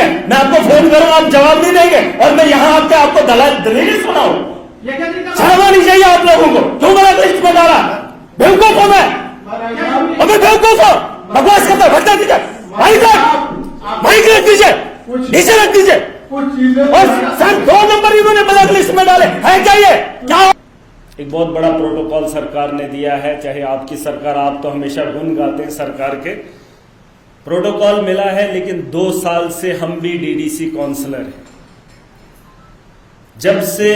है, मैं आपको फोन करूंगा, आप जवाब नहीं देंगे और मैं यहां आके आपको दलील सुनाऊं? शर्म आनी चाहिए आप लोगों को। क्यों ब्लैक लिस्ट में डाला? बेवकूफ हो मैं? अबे बेवकूफ हो, बकवास करता है, भट्टा दीजिए माइक रख दीजिए, नीचे रख दीजिए। और सर 2 नंबर इन्होंने ब्लैक लिस्ट में डाले है क्या? ये क्या? एक बहुत बड़ा प्रोटोकॉल सरकार ने दिया है, चाहे आपकी सरकार, आप तो हमेशा गुण गाते हैं सरकार के। प्रोटोकॉल मिला है, लेकिन 2 साल से हम भी डीडीसी काउंसलर हैं। जब से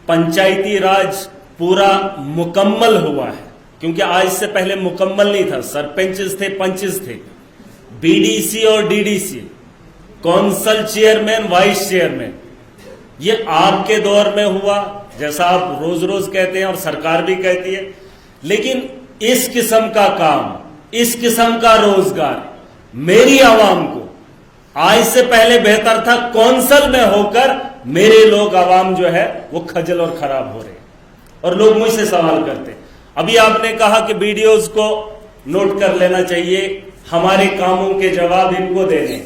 पंचायती राज पूरा मुकम्मल हुआ है, क्योंकि आज से पहले मुकम्मल नहीं था, सरपंचेस थे, पंचेस थे, बीडीसी और DDC, council chairman, vice chairman, ये आपके दौर में हुआ, जैसा आप रोज रोज कहते हैं और सरकार भी कहती है। लेकिन इस किस्म का काम, इस किस्म का रोजगार मेरी आवाम को आज से पहले बेहतर था। काउंसिल में होकर मेरे लोग, आवाम जो है वो खजल और खराब हो रहे हैं। और लोग मुझसे सवाल करते हैं, अभी आपने कहा कि वीडियोज को नोट कर लेना चाहिए, हमारे कामों के जवाब इनको देने,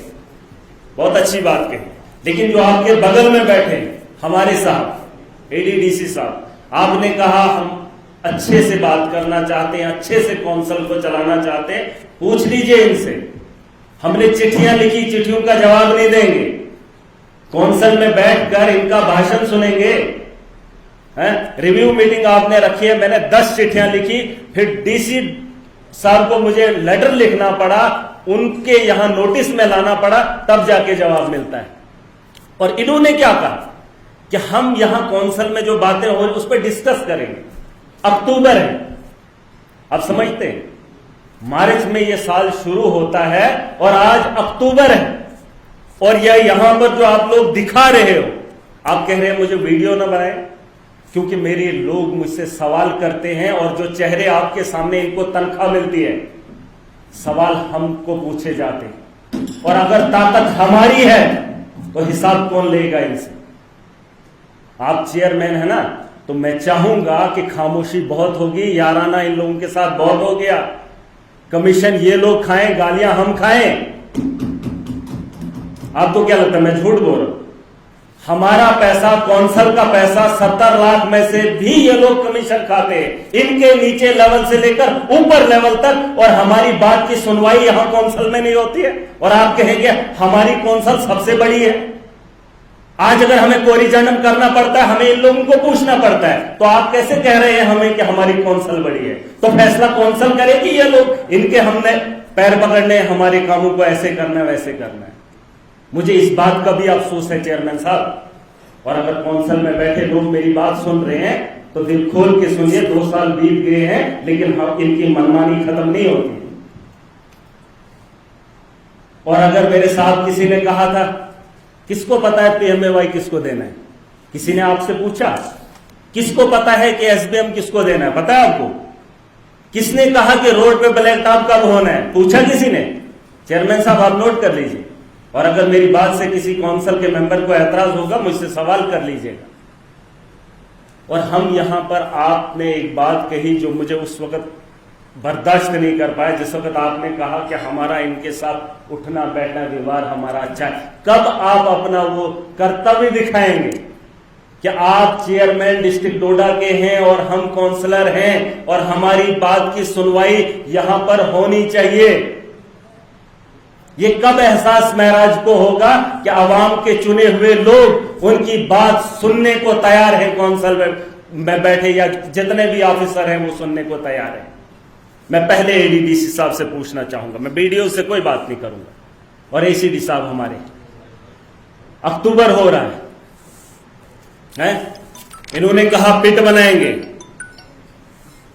बहुत अच्छी बात कही। लेकिन जो आपके बगल में बैठे हमारे साहब एडीडीसी साहब, आपने कहा हम अच्छे से बात करना चाहते हैं, अच्छे से काउंसिल को चलाना चाहते हैं, पूछ लीजिए इनसे। हमने चिट्ठियां लिखी, चिट्ठियों का जवाब नहीं देंगे, काउंसिल में बैठकर इनका भाषण सुनेंगे। रिव्यू मीटिंग आपने रखी है, मैंने 10 चिट्ठियां लिखी, फिर डीसी साहब को मुझे लेटर लिखना पड़ा, उनके यहां नोटिस में लाना पड़ा, तब जाके जवाब मिलता है। और इन्होंने क्या कहा कि हम यहां काउंसिल में जो बातें हो रही उस पर डिस्कस करेंगे। अक्टूबर है, आप समझते हैं, मार्च में यह साल शुरू होता है और आज अक्टूबर है। और यह यहां पर जो आप लोग दिखा रहे हो, आप कह रहे हैं मुझे वीडियो ना बनाए, क्योंकि मेरे लोग मुझसे सवाल करते हैं और जो चेहरे आपके सामने, इनको तनख्वाह मिलती है, सवाल हमको पूछे जाते हैं। और अगर ताकत हमारी है तो हिसाब कौन लेगा इनसे? आप चेयरमैन है ना, तो मैं चाहूंगा कि खामोशी बहुत होगी, याराना इन लोगों के साथ बहुत हो गया, कमीशन ये लोग खाएं, गालियां हम खाएं। आपको क्या लगता है मैं झूठ बोल रहा हूं? हमारा पैसा, काउंसिल का पैसा, 70 लाख में से भी ये लोग कमीशन खाते हैं, इनके नीचे लेवल से लेकर ऊपर लेवल तक। और हमारी बात की सुनवाई यहां काउंसिल में नहीं होती है। और आप कहेंगे हमारी काउंसिल सबसे बड़ी है। आज अगर हमें कोरिजेंडम करना पड़ता है, हमें इन लोगों को पूछना पड़ता है, तो आप कैसे कह रहे हैं हमें कि हमारी काउंसिल बड़ी है? तो फैसला काउंसिल करेगी, ये लोग, इनके हमने पैर पकड़ने, हमारे कामों को ऐसे करना है, वैसे करना है। मुझे इस बात का भी अफसोस है चेयरमैन साहब। और अगर काउंसिल में बैठे लोग मेरी बात सुन रहे हैं तो दिल खोल के सुनिए, 2 साल बीत गए हैं, लेकिन हम इनकी मनमानी खत्म नहीं होती। और अगर मेरे साथ किसी ने कहा था, किसको पता है पीएमएवाई किसको देना है? किसी ने आपसे पूछा किसको पता है कि एसबीएम किसको देना है? पता है आपको? किसने कहा कि रोड पे ब्लैक टॉप कब होना है? पूछा किसी ने? चेयरमैन साहब आप नोट कर लीजिए। और अगर मेरी बात से किसी काउंसिल के मेंबर को ऐतराज होगा, मुझसे सवाल कर लीजिएगा। और हम यहां पर, आपने एक बात कही जो मुझे उस वक्त बर्दाश्त नहीं कर पाया, जिस वक्त आपने कहा कि हमारा इनके साथ उठना बैठना व्यवहार हमारा अच्छा है। कब आप अपना वो कर्तव्य दिखाएंगे कि आप चेयरमैन डिस्ट्रिक्ट डोडा के हैं और हम काउंसलर हैं और हमारी बात की सुनवाई यहां पर होनी चाहिए? ये कब एहसास महराज को होगा कि आवाम के चुने हुए लोग उनकी बात सुनने को तैयार हैं, काउंसिल में बैठे या जितने भी ऑफिसर हैं वो सुनने को तैयार हैं? मैं पहले एडीडीसी साहब से पूछना चाहूंगा, मैं वीडियो से कोई बात नहीं करूंगा। और एसीडी साहब हमारे, अक्टूबर हो रहा है, इन्होंने कहा पिट बनाएंगे,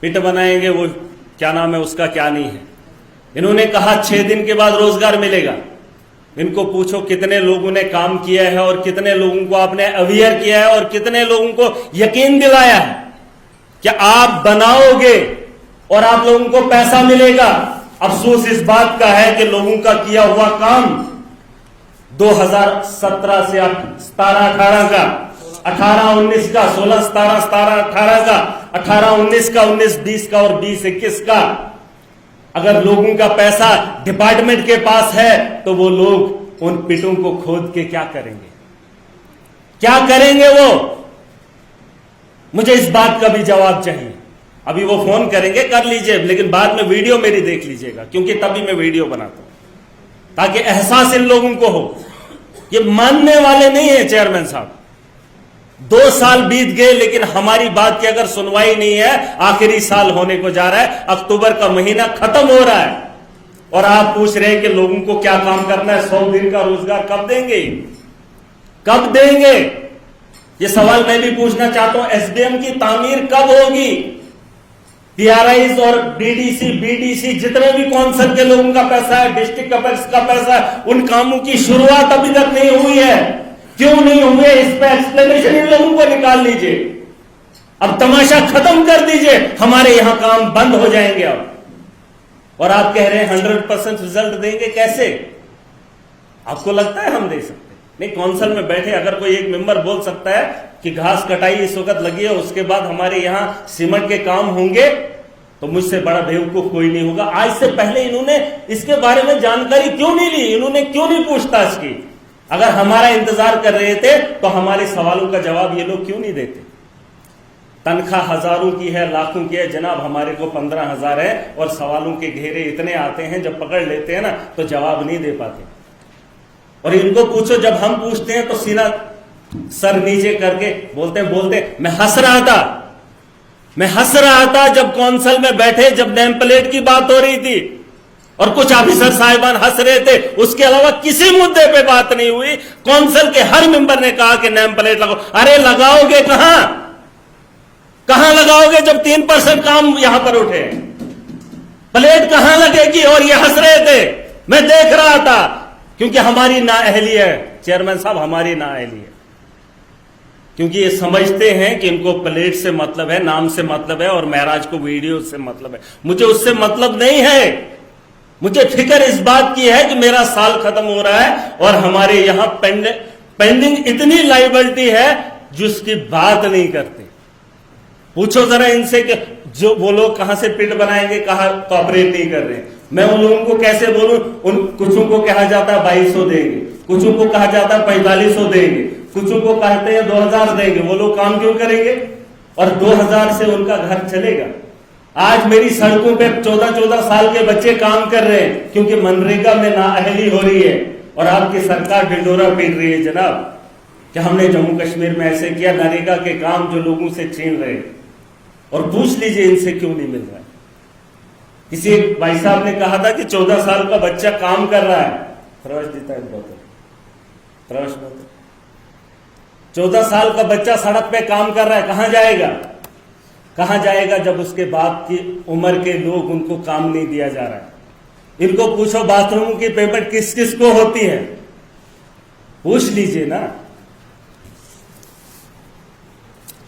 पिट बनाएंगे, वो क्या नाम है उसका, क्या नहीं है। इन्होंने कहा 6 दिन के बाद रोजगार मिलेगा। इनको पूछो कितने लोगों ने काम किया है और कितने लोगों को आपने अवेयर किया है और कितने लोगों को यकीन दिलाया है कि आप बनाओगे और आप लोगों को पैसा मिलेगा। अफसोस इस बात का है कि लोगों का किया हुआ काम 2017 से 17-18 का, 18-19 का, 16-17, 17-18 का, 18-19 का, 19-20 का और 20-21 का, अगर लोगों का पैसा डिपार्टमेंट के पास है तो वो लोग उन पिटों को खोद के क्या करेंगे, क्या करेंगे वो? मुझे इस बात का भी जवाब चाहिए। अभी वो फोन करेंगे, कर लीजिए, लेकिन बाद में वीडियो मेरी देख लीजिएगा, क्योंकि तभी मैं वीडियो बनाता हूं ताकि एहसास इन लोगों को हो। ये मानने वाले नहीं है चेयरमैन साहब। 2 साल बीत गए लेकिन हमारी बात की अगर सुनवाई नहीं है। आखिरी साल होने को जा रहा है, अक्टूबर का महीना खत्म हो रहा है और आप पूछ रहे हैं कि लोगों को क्या काम करना है, 100 दिन का रोजगार कब देंगे, कब देंगे? ये सवाल मैं भी पूछना चाहता हूं। एसडीएम की तामीर कब होगी? पीआरआईज और डीडीसी बीडीसी जितने भी कौंसिल के लोगों का पैसा है, डिस्ट्रिक्ट अपेक्स का पैसा है, उन कामों की शुरुआत अभी तक नहीं हुई है। क्यों नहीं हुए, इस पे एक्सप्लेनेशन इन लोगों को निकाल लीजिए। अब तमाशा खत्म कर दीजिए, हमारे यहां काम बंद हो जाएंगे अब। और आप कह रहे हैं 100% रिजल्ट देंगे, कैसे? आपको लगता है हम दे सकते? नहीं, कौंसिल में बैठे अगर कोई एक मेंबर बोल सकता है कि घास कटाई इस वक्त लगी है, उसके बाद हमारे यहां सीमेंट के काम होंगे, तो मुझसे बड़ा बेवकूफ कोई नहीं होगा। आज से पहले इन्होंने इसके बारे में जानकारी क्यों नहीं ली? इन्होंने क्यों नहीं पूछताछ की? अगर हमारा इंतजार कर रहे थे तो हमारे सवालों का जवाब ये लोग क्यों नहीं देते? तनख्वाह हजारों की है, लाखों की है जनाब, हमारे को 15,000 है और सवालों के घेरे इतने आते हैं, जब पकड़ लेते हैं ना तो जवाब नहीं दे पाते। और इनको पूछो, जब हम पूछते हैं तो सीना सर नीचे करके बोलते मैं हंस रहा था जब कौंसिल में बैठे, जब नेम प्लेट की बात हो रही थी और कुछ ऑफिसर साहिबान हंस रहे थे, उसके अलावा किसी मुद्दे पे बात नहीं हुई। कौंसिल के हर मेंबर ने कहा कि नेम प्लेट लगाओ। अरे लगाओगे कहां लगाओगे जब 3% काम यहां पर उठे? प्लेट कहां लगेगी? और ये हंस रहे थे, मैं देख रहा था, क्योंकि हमारी नाअहली है चेयरमैन साहब, हमारी नाअहली है। क्योंकि ये समझते हैं कि इनको प्लेट से मतलब है, नाम से मतलब है और महराज को वीडियो से मतलब है। मुझे उससे मतलब नहीं है। मुझे फिक्र इस बात की है कि मेरा साल खत्म हो रहा है और हमारे यहां पेंडिंग इतनी लायबिलिटी है जिसकी बात नहीं करते। पूछो जरा इनसे कि जो वो लोग कहां से पिट बनाएंगे, कहां कॉपरेट नहीं कर रहे हैं। मैं उन लोगों को कैसे बोलूं? उन कुछों को कहा जाता है 2200 देंगे, कुछों को कहा जाता है 4500 देंगे, कुछों को कहते हैं 2000 देंगे। वो लोग काम क्यों करेंगे? और 2000 से उनका घर चलेगा? आज मेरी सड़कों पे 14-14 साल के बच्चे काम कर रहे हैं क्योंकि मनरेगा में नाअहली हो रही है और आपकी सरकार ढिंडोरा पीट रही है जनाब कि हमने जम्मू कश्मीर में ऐसे किया। नरेगा के काम जो लोगों से छीन रहे हैं, और पूछ लीजिए इनसे क्यों नहीं मिल रहा है। किसी एक भाई साहब ने कहा था कि 14 साल का बच्चा काम कर रहा है, प्रवेश देता है प्रवेश 14 साल का बच्चा सड़क पे काम कर रहा है, कहां जाएगा जब उसके बाप की उम्र के लोग उनको काम नहीं दिया जा रहा है। इनको पूछो बाथरूम की पेमेंट किस किस को होती है, पूछ लीजिए ना।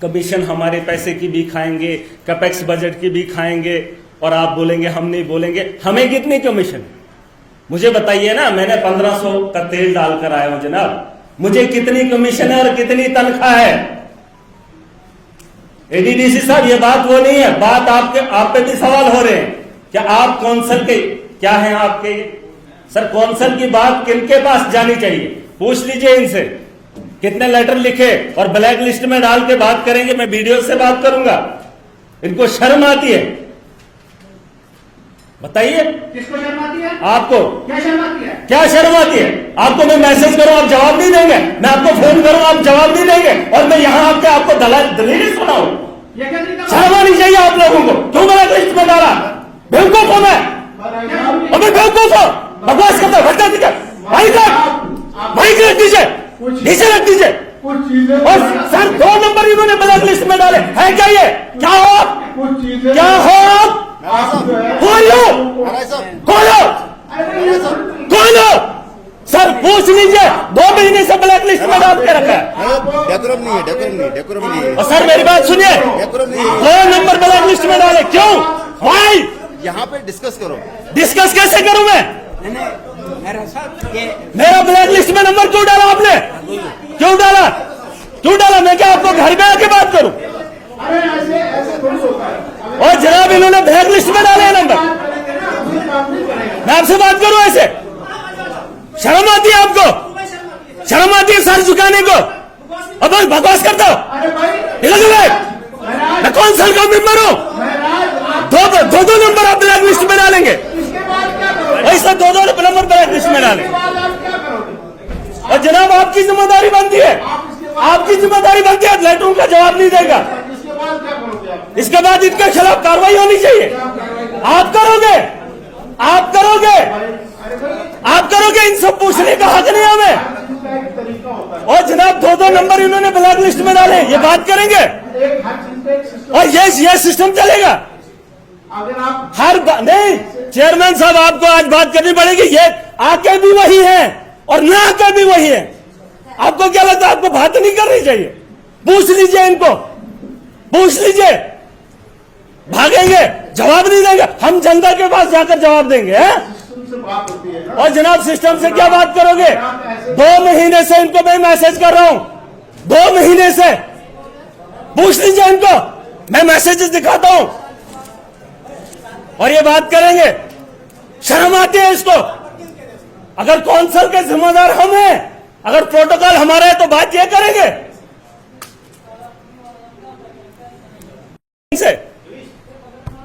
कमीशन हमारे पैसे की भी खाएंगे, कैपेक्स बजट की भी खाएंगे और आप बोलेंगे हम नहीं बोलेंगे। हमें कितनी कमीशन मुझे बताइए ना। मैंने 1500 का तेल डालकर आया हूं जनाब, मुझे कितनी कमीशन है और कितनी तनख्वाह है? एडीडीसी साहब ये बात वो नहीं है, बात आप पे भी सवाल हो रहे हैं। क्या आप कौंसिल के क्या हैं आपके? सर कौंसिल की बात किनके पास जानी चाहिए? पूछ लीजिए इनसे कितने लेटर लिखे और ब्लैक लिस्ट में डाल के बात करेंगे। मैं वीडियो से बात करूंगा। इनको शर्म आती है? बताइए किसको शर्म आती है? आपको क्या शर्म आती है? क्या शर्म आती है? आपको मैं मैसेज करूं आप जवाब नहीं देंगे, मैं आपको फोन करूं आप जवाब नहीं देंगे और मैं यहां आके आपको दलील सुनाऊं? ये क्या तरीका? शर्म आनी चाहिए आप लोगों को। क्यों ब्लैक लिस्ट में डाला? बेवकूफ हूं मैं, अबे बेवकूफ हो, बकवास करता भटका दीजिए, माइक रख दीजिए, नीचे रख दीजिए। और सर 2 नंबर इन्होंने ब्लैक लिस्ट में डाले है। क्या ये क्या हो आप? क्या हो आप? कौन हो सर? पूछ लीजिए। 2 महीने से ब्लैक लिस्ट में डाल के रखा है। डेकोरम नहीं है। और सर मेरी बात सुनिए, 2 नंबर ब्लैक लिस्ट में डाले क्यों? भाई यहाँ पे डिस्कस करो। डिस्कस कैसे करूं मैं? मेरा ब्लैक लिस्ट में नंबर क्यों डाला आपने? क्यों डाला? मैं क्या आपको घर में आके बात करूं? और जनाब इन्होंने ब्लैक लिस्ट में डाले नंबर, मैं आपसे बात करूं ऐसे? शर्म आती है आपको? शर्म आती है सर झुकाने को? अब बस बकवास करता हो, अरे भाई निकल जाओ। महाराज मैं कौन साल का मेंबर हूं? महाराज दो नंबर आप ब्लैक लिस्ट में डालेंगे, इसके बाद क्या करोगे? ऐसा दो नंबर ब्लैक लिस्ट में इसके डालेंगे। बाद आप क्या करोगे? और जनाब आपकी जिम्मेदारी बनती है, आपकी जिम्मेदारी बनती है, लेटरों का जवाब नहीं देगा। इसके बाद क्या करोगे आप? इसके बाद इनके खिलाफ कार्रवाई होनी चाहिए। आप करोगे, आप करोगे, अरे भाई आप करोगे। इन सब पूछने का हक नहीं हमें। इसका एक तरीका होता है, और जनाब दो नंबर इन्होंने ब्लैक लिस्ट में डाले, ये बात करेंगे एक हर चीज का एक सिस्टम। और ये सिस्टम चलेगा अगर आप नहीं। चेयरमैन साहब आपको आज बात करनी पड़ेगी। ये आके भी वही है और ना आके भी वही है। आपको क्या लगता है? आपको बात नहीं करनी चाहिए? पूछ लीजिए इनको, पूछ लीजिए। भागेंगे, जवाब नहीं देंगे। हम जनता के पास जाकर जवाब देंगे हैं? सिस्टम से बात होती है ना, और जनाब सिस्टम से क्या बात करोगे? 2 महीने से इनको मैं मैसेज कर रहा हूं, 2 महीने से। पूछ लीजिए इनको, मैं मैसेजेस दिखाता हूं और ये बात करेंगे। शर्म आती है इसको? अगर कौंसिल के जिम्मेदार हम हैं, अगर प्रोटोकॉल हमारा है तो बात ये करेंगे से।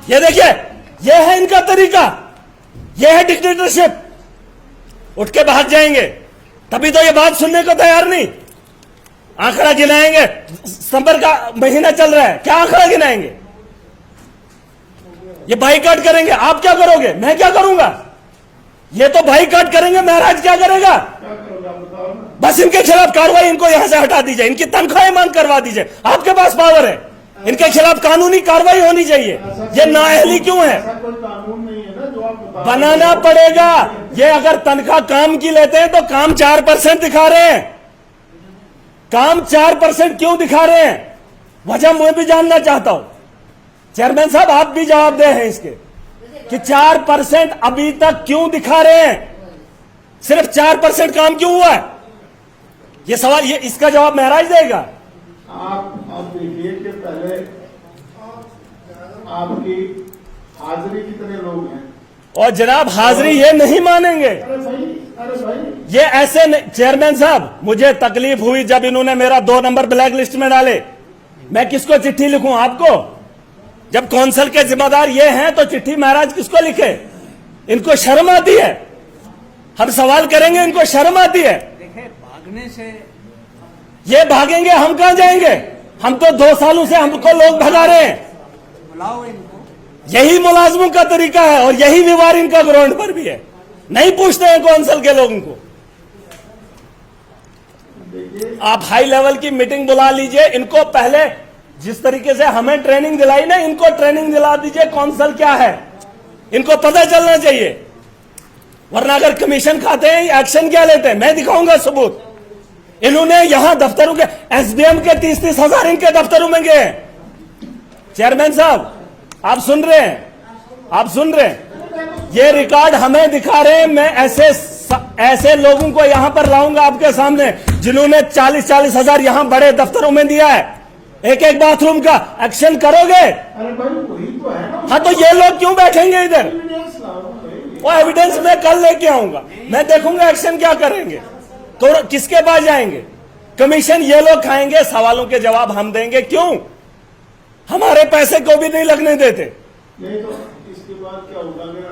ये देखिए, ये है इनका तरीका, ये है डिक्टेटरशिप। उठ के भाग जाएंगे, तभी तो ये बात सुनने को तैयार नहीं। आंकड़ा गिनाएंगे, सितंबर का महीना चल रहा है, क्या आंकड़ा गिनाएंगे? ये बाइकाट करेंगे। आप क्या करोगे? मैं क्या करूंगा? ये तो बाइकाट करेंगे, महाराज क्या करेगा? क्या करोगे आप बताओ ना। बस इनके खिलाफ कार्रवाई, इनको यहां से हटा दीजिए, इनकी तनख्वाहें मांग करवा दीजिए। आपके पास पावर है, इनके खिलाफ कानूनी कार्रवाई होनी चाहिए। ये नाअहली क्यों है? ऐसा कोई कानून नहीं है ना जो आप बता, बनाना पड़ेगा। ये अगर तनख्वाह काम की लेते हैं तो काम 4% दिखा रहे हैं। काम 4% क्यों दिखा रहे हैं? वजह मैं भी जानना चाहता हूं। चेयरमैन साहब आप भी जवाब दे हैं इसके कि 4% अभी तक क्यों दिखा रहे हैं? सिर्फ 4% काम क्यों हुआ है? ये सवाल, ये इसका जवाब महराज देगा। आप देखिए कि पहले आपकी हाजिरी कितने लोग हैं। और जनाब हाजिरी ये नहीं मानेंगे। अरे भाई ये ऐसे नहीं। चेयरमैन साहब मुझे तकलीफ हुई जब इन्होंने मेरा 2 नंबर ब्लैक लिस्ट में डाले। मैं किसको चिट्ठी लिखूं? आपको? जब कौंसिल के जिम्मेदार ये हैं तो चिट्ठी महाराज किसको लिखे? इनको शर्म आती है? हम सवाल करेंगे, इनको शर्म आती है? देखे भागने से ये भागेंगे, हम कहां जाएंगे? हम तो 2 सालों से हमको लोग भगा रहे हैं। बुलाओ इनको। यही मुलाजमों का तरीका है और यही व्यवहार इनका ग्राउंड पर भी है। नहीं पूछते हैं कौंसिल के लोगों को। आप हाई लेवल की मीटिंग बुला लीजिए। इनको पहले जिस तरीके से हमें ट्रेनिंग दिलाई ना, इनको ट्रेनिंग दिला दीजिए कौंसिल क्या है। इनको पता चलना चाहिए, वरना अगर कमीशन खाते हैं एक्शन क्या लेते हैं मैं दिखाऊंगा सबूत। इन्होंने यहां दफ्तरों के एसडीएम के 30-30 हजार इनके दफ्तरों में गए। चेयरमैन साहब आप सुन रहे हैं? आप सुन रहे हैं? ये रिकॉर्ड हमें दिखा रहे हैं। मैं ऐसे लोगों को यहां पर लाऊंगा आपके सामने जिन्होंने 40-40 हजार यहां बड़े दफ्तरों में दिया है। एक बाथरूम का एक्शन करोगे? अरे भाई वही तो है ना, हाँ तो ये लोग क्यों बैठेंगे इधर? एविडेंस लाओ भाई। वो एविडेंस मैं कल लेके आऊंगा। मैं देखूंगा एक्शन क्या करेंगे। तो किसके पास जाएंगे? कमीशन ये लोग खाएंगे, सवालों के जवाब हम देंगे। क्यों? हमारे पैसे को भी नहीं लगने देते। नहीं तो इसके बाद क्या होगा? अगर